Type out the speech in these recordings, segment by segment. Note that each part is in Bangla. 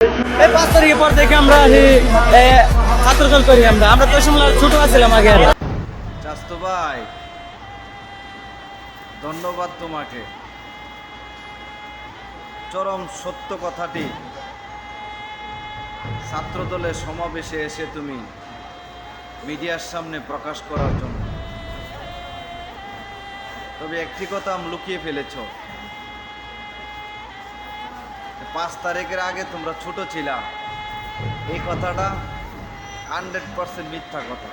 এই 5 তারিখের পর থেকে আমরা ছাত্র দল করি। আমরা তো সময় ছোট ছিলাম আগে। চাস্তু ভাই, ধন্যবাদ তোমাকে। চরম সত্য কথাটি ছাত্রদলের সমাবেশে এসে তুমি মিডিয়ার সামনে প্রকাশ করার জন্য। তবে একটি কথা লুকিয়ে ফেলেছ, 5 তারিখের আগে তোমরা ছোট ছিলা, এই কথাটা 100% মিথ্যা কথা।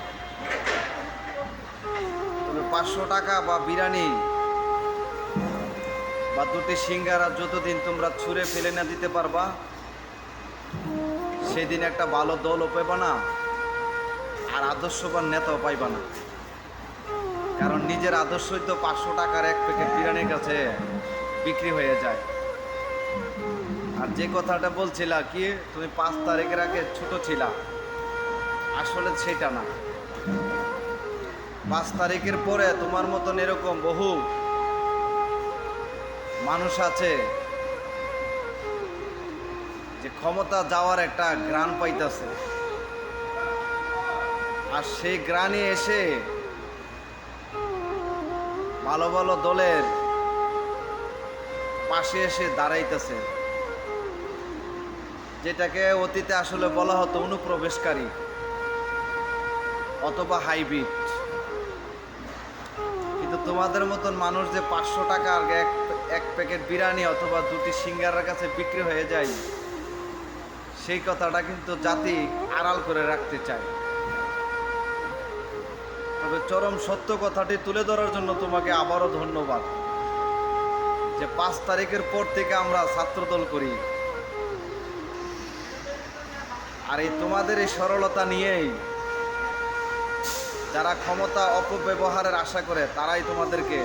তবে 500 টাকা বা বিরিয়ানি বা 2টি সিঙ্গারা যতদিন তোমরা ছুঁড়ে ফেলে না দিতে পারবা, সেদিন একটা ভালো দলও পাইবা না, আর আদর্শবান নেতাও পাইবা না। কারণ নিজের আদর্শই তো 500 টাকার এক প্যাকেট বিরিয়ানির কাছে বিক্রি হয়ে যায়। আর যে কথাটা বলছিলা কি তুমি 5 তারিখের আগে ছোট ছিলা, আসলে সেটা না। 5 তারিখের পরে তোমার মতন এরকম বহু মানুষ আছে যে ক্ষমতা যাওয়ার একটা গ্রাণ পাইতেছে, আর সেই গ্রাণে এসে ভালো ভালো দলের পাশে এসে দাঁড়াইতেছে, যেটাকে অতীতে আসলে বলা হতো অনুপ্রবেশকারী অথবা হাইব্রিড। কিন্তু তোমাদের মতন মানুষ যে 500 টাকার এক প্যাকেট বিরিয়ানি অথবা 2টি সিঙ্গারার কাছে বিক্রি হয়ে যায়, সেই কথাটা কিন্তু জাতি আড়াল করে রাখতে চায়। তবে চরম সত্য কথাটি তুলে ধরার জন্য তোমাকে আবারও ধন্যবাদ, যে 5 তারিখের পর থেকে আমরা ছাত্রদল করি। আর এই তোমাদের এই সরলতা নিয়েই যারা ক্ষমতা অপব্যবহারের আশা করে, তারাই তোমাদেরকে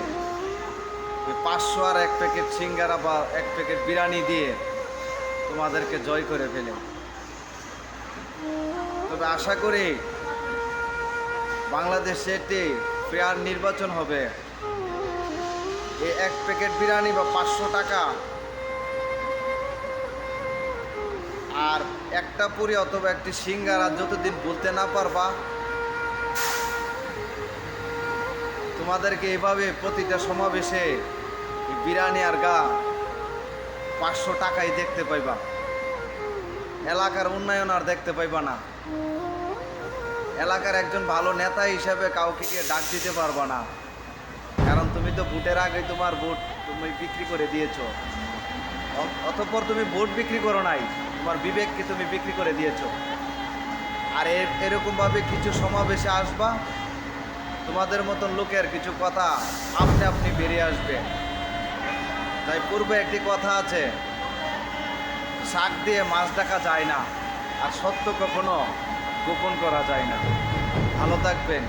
500 আর এক প্যাকেট সিঙ্গারা বা এক প্যাকেট বিরিয়ানি দিয়ে তোমাদেরকে জয় করে ফেলে। তবে আশা করি বাংলাদেশে একটি ফেয়ার নির্বাচন হবে। এই এক প্যাকেট বিরিয়ানি বা 500 টাকা আর একটা পুরি অথবা একটি সিঙ্গারা যতদিন বলতে না পারবা, তোমাদেরকে এভাবে প্রতিটা সমাবেশে বিরিয়ানি আর 500 টাকাই দেখতে পাইবা। এলাকার উন্নয়ন আর দেখতে পাইবা না। এলাকার একজন ভালো নেতা হিসাবে কাউকে ডাক দিতে পারবা না, কারণ তুমি তো ভোটের আগে তোমার ভোট তুমি বিক্রি করে দিয়েছো। অতঃপর তুমি ভোট বিক্রি করো নাই, তোমার বিবেককে তুমি বিক্রি করে দিয়েছো। আর এরকমভাবে কিছু সমাবেশে আসবা, তোমাদের মতন লোকের কিছু কথা আপনি আপনি বেরিয়ে আসবে। তাই পূর্বে একটি কথা আছে, শাক দিয়ে মাছ ঢাকা যায় না, আর সত্য কখনো গোপন করা যায় না। ভালো থাকবেন।